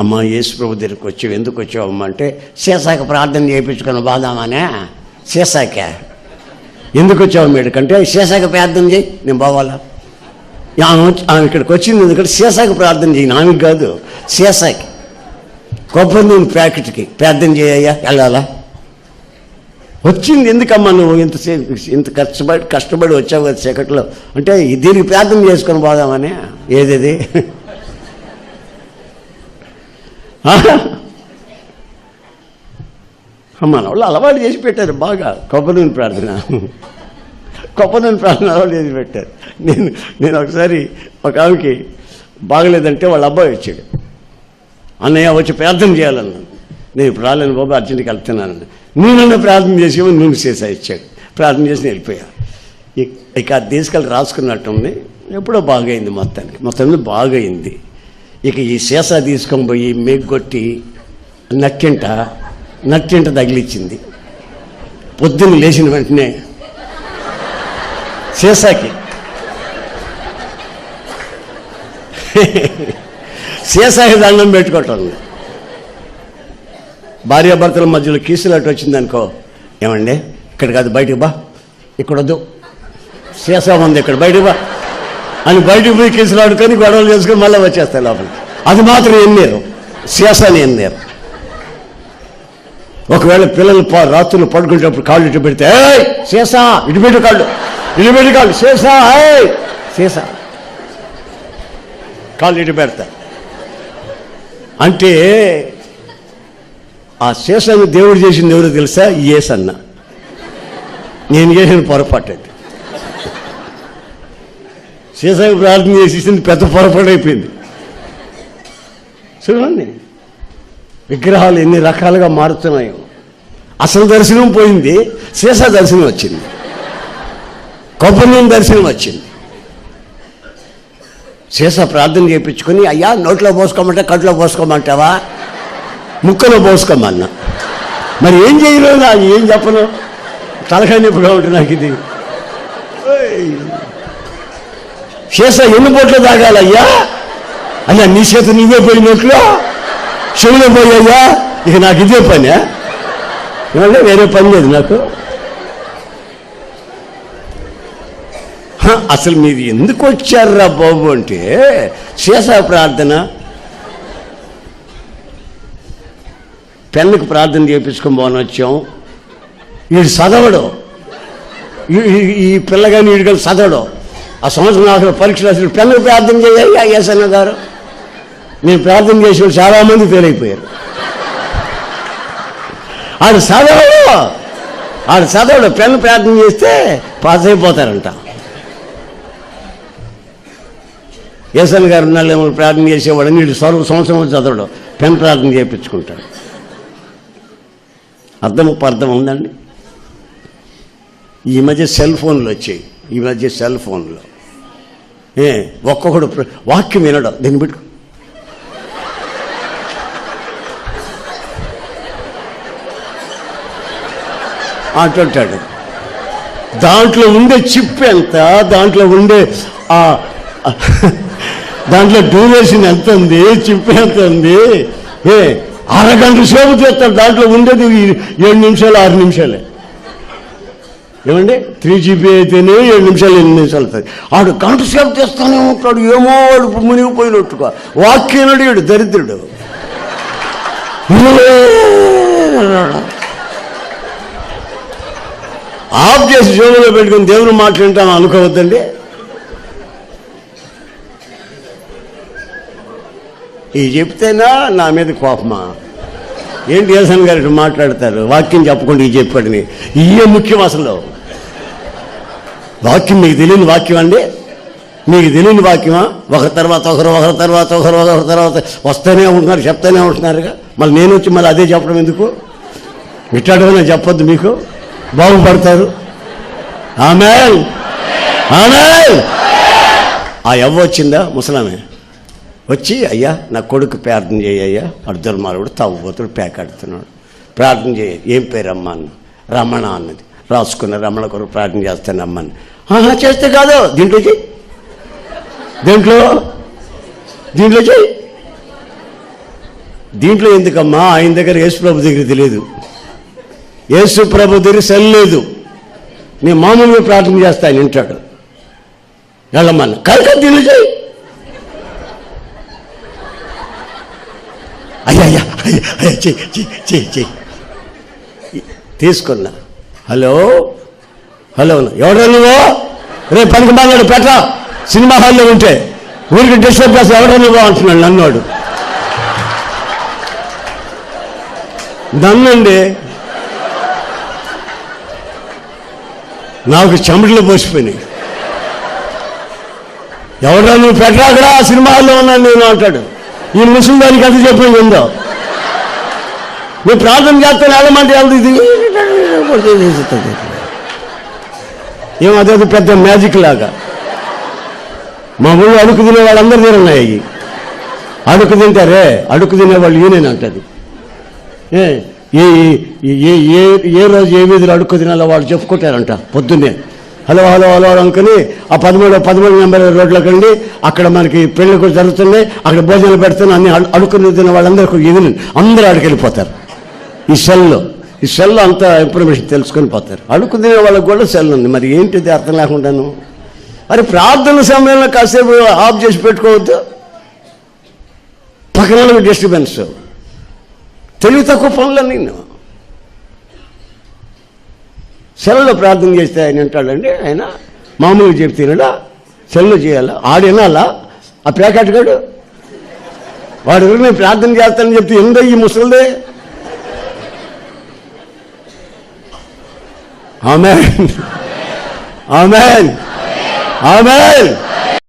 అమ్మ యేసు ప్రభు దగ్గరికి వచ్చావు, ఎందుకు వచ్చావమ్మ అంటే సీసాకి ప్రార్థన చేయించుకుని బాదామనే. సీసాకే ఎందుకు వచ్చావు మీడికంటే సీసాకి ప్రార్థన చేయి, నేను పోవాలా. ఆమె ఇక్కడికి వచ్చింది ఎందుకంటే సీసాకి ప్రార్థన చేయి, ఆమెకి కాదు సీసాకి. కొబ్బరి నూనె ప్యాకెట్కి ప్రార్థన చేయయ్యా వెళ్ళాలా. వచ్చింది ఎందుకమ్మా నువ్వు ఇంత కష్టపడి వచ్చావు కదా చీకట్లో అంటే దీనికి ప్రార్థన చేసుకొని పోదామని. ఏది మన వాళ్ళు అలవాటు చేసి పెట్టారు బాగా కొబ్బరి నూనె ప్రార్థన. కొబ్బరి నూనె ప్రార్థన అలవాటు చేసి పెట్టారు. నేను ఒకసారి ఒక ఆమెకి బాగలేదంటే వాళ్ళ అబ్బాయి వచ్చాడు, అన్నయ్య వచ్చి ప్రార్థన చేయాలన్నాను. నేను ఇప్పుడు రాలేను బాబు, అర్జెంట్కి వెళ్తున్నాను. నూనె ప్రార్థన చేసి నూనె చేసా ఇచ్చాడు, ప్రార్థన చేసి వెళ్ళిపోయా. ఇక తీసుకెళ్ళి రాసుకున్నట్టుంది. ఎప్పుడో బాగైంది, మొత్తం బాగైంది. ఇక ఈ సీసా తీసుకొని పోయి మేగ్గొట్టి నక్కింట తగిలిచ్చింది. పొద్దున్న లేచిన వెంటనే సీసాకి దండం పెట్టుకోవటం. భార్యాభర్తల మధ్యలో కీసులాట వచ్చిందనుకో, ఏమండి ఇక్కడ కాదు బయటికి బా, ఇక్కడ వద్దు, సీసా ఉంది ఇక్కడ బయటికి బా అని బయటికి పోయి కీసులాడుకొని గొడవలు చేసుకొని మళ్ళీ వచ్చేస్తాయి లోపలికి. అది మాత్రం ఎన్నేరు, సీసాని ఎన్నేరు. ఒకవేళ పిల్లలు రాత్రులు పడుకునేటప్పుడు కాళ్ళు ఇటు పెడితే సీసా ఇటు పెట్టి కాళ్ళు సీసా కాళ్ళు ఇటు పెడతా అంటే ఆ సీసాని దేవుడు చేసింది ఎవరు తెలుసా? యేసన్న. నేను చేసిన పొరపాటు అది. సీసాకి ప్రార్థన చేసేసింది పెద్ద పొరపాటు అయిపోయింది. చూడండి విగ్రహాలు ఎన్ని రకాలుగా మారుతున్నాయో. అసలు దర్శనం పోయింది, సీసా దర్శనం వచ్చింది, కొబ్బరి నూనె దర్శనం వచ్చింది. సీసా ప్రార్థన చేయించుకొని అయ్యా నోట్లో పోసుకోమంటే కట్లో పోసుకోమంటావా, ముక్కలో పోసుకోమన్నా. మరి ఏం చేయలేదు, నాకు ఏం చెప్పను, తలకాయ నొప్పిగా ఉంటుంది నాకు ఇది. సీసా ఎన్ని బొట్లు తాగాలయ్యా అయ్యా, నీ చేత నువ్వే పోయి నోట్లో చెవులో పోయ్యా. ఇక నాకు ఇదే పని, ఏమంటే వేరే పని లేదు నాకు. అసలు మీరు ఎందుకు వచ్చారా బాబు అంటే సీసా ప్రార్థన. పెన్నుకు ప్రార్థన చేయించుకొని పోని వచ్చాం. వీడు చదవడు, ఈ పిల్లగాని వీడు కానీ చదవడు. ఆ సంవత్సరం ఆఖరి పరీక్ష రాసిన పెన్నుకు ప్రార్థన చేయాలి యేసన్న గారు. నేను ప్రార్థన చేసిన వాళ్ళు చాలామంది ఫెయిల్ అయిపోయారు. ఆడు చదవడు పెన్ను ప్రార్థన చేస్తే పాస్ అయిపోతారంట. యేసన్న గారు ఉన్నాళ్ళు ఏమో ప్రార్థన చేసేవాడు, వీళ్ళు సంవత్సరం చదవడు, పెన్ ప్రార్థన చేయించుకుంటాడు. అర్థం ఉందండి. ఈ మధ్య సెల్ ఫోన్లు వచ్చాయి, ఒక్కొక్కడు వాక్యం వినడం, దీన్ని పెట్టుకో అంటుంటాడు. దాంట్లో ఉండే చిప్ ఎంత, దాంట్లో ఉండే దాంట్లో డ్యూరేషన్ ఎంత ఉంది, చిప్ ఎంత ఉంది. అరగంట సేపు చేస్తాడు, దాంట్లో ఉండేది 7 నిమిషాలు 6 నిమిషాలే. ఏమండి 3GB అయితేనే 7 నిమిషాలు 8 నిమిషాలు అవుతుంది. ఆడు గంట సేపు చేస్తానే ఉంటాడు, ఏమో వాడు మునిగిపోయినట్టుగా. వాక్యం అడిగాడు దరిద్రుడు. ఆఫ్ చేసి జోబులో పెట్టుకుని దేవుని మాట్లాడతాను అనుకోవద్దండి. ఇది చెప్తేనా నా మీద కోపమా ఏంటి? యేసన్న గారు మాట్లాడతారు, వాక్యం చెప్పకుండా ఇది చెప్పాడని. ఇవే ముఖ్యం. అసలు వాక్యం మీకు తెలియని వాక్యం అండి, మీకు తెలియని వాక్యమా? ఒకరి తర్వాత ఒకరు వస్తూనే ఉంటున్నారు, చెప్తూనే ఉంటున్నారుగా. మళ్ళీ నేను వచ్చి మళ్ళీ అదే చెప్పడం ఎందుకు? ఇట్లాంటివన్నా చెప్పొద్దు, మీకు బాగుపడతారు. ఆమేన్. ఆ యవ్వ వచ్చిందా, ముసలామే వచ్చి అయ్యా నా కొడుకు ప్రార్థన చేయ్యా, వాడు దుర్మార్గుడు తాగుబోతుడు పేకాడుతున్నాడు, ప్రార్థన చేయ. ఏం పేరమ్మా అన్న? రమణ అన్నది. రాసుకున్న రమణ కొరకు ప్రార్థన చేస్తాను అమ్మని. చేస్తే కాదు, దీంట్లో చెయ్యి, దీంట్లో చెయ్యి. దీంట్లో ఎందుకమ్మా, ఆయన దగ్గర యేసు ప్రభు దగ్గర తెలియదు, యేసు ప్రభు దగ్గర సెల్ లేదు, నేను మామూలుగా ప్రార్థన చేస్తా ఆయన వింటాడు. వెళ్ళమన్న కరెక్ట్గా దీన్ని చేయి. అయ్యా చెయ్యి తీసుకున్నా. హలో ఎవడో నువ్వు, రేపు పనికి మాట్లాడు పెట్ట సినిమా హాల్లో ఉంటే ఊరికి డిస్టర్బ్ చేస్తే ఎవడో నువ్వు అంటున్నాడు నన్నోడు. నన్నండి నాకు చెమటలు పోసిపోయినాయి. ఎవడో నువ్వు పెట్టరా అక్కడ సినిమా హాల్లో ఉన్నాను నేను అంటాడు. ఈ ముస్లిం దానికి ఎంత చెప్పింది ఉందో, నువ్వు ప్రార్థన చేస్తాను వెళ్ళమంటే వెళ్తుంది. ఏమో అదే పెద్ద మ్యాజిక్ లాగా. మా ఊళ్ళో అడుగు తినే వాళ్ళందరూ తిరున్నాయి. అడుగు తింటారే, అడుగు తినేవాళ్ళు ఈయన అంటది. ఏ రోజు ఏ వీధిలో అడుక్కు తినాలో వాళ్ళు చెప్పుకుంటారంట పొద్దున్నే. హలో అనుకుని ఆ 13 నెంబర్ రోడ్లోకి వెళ్ళి అక్కడ మనకి పెళ్లి కూడా జరుగుతున్నాయి, అక్కడ భోజనాలు పెడుతున్నాయి, అన్ని అడుక్కుని తిన్న వాళ్ళందరూ ఈవినింగ్ అందరూ అక్కడికి వెళ్ళిపోతారు. ఈ సెల్లో అంత ఇన్ఫర్మేషన్ తెలుసుకొని పోతారు. అడుక్కు తినే వాళ్ళకి కూడా సెల్ ఉంది. మరి ఏంటిది అర్థం లేకుండాను. మరి ప్రార్థన సమయంలో కాసేపు ఆఫ్ చేసి పెట్టుకోవద్దు, పక్కన డిస్టర్బెన్స్. తెలివి తక్కువ పనులన్నీ సెల్లో ప్రార్థన చేస్తే ఆయన వింటాడండి. ఆయన మామూలుగా చెప్తున్నాడా, సెల్లో చేయాలా, ఆడినాలా ఆ ప్యాకెట్ గాడు వాడు నేను ప్రార్థన చేస్తానని చెప్తే ఎందో ఈ ముసలిదే. ఆమేన్ ఆమేన్ ఆమేన్.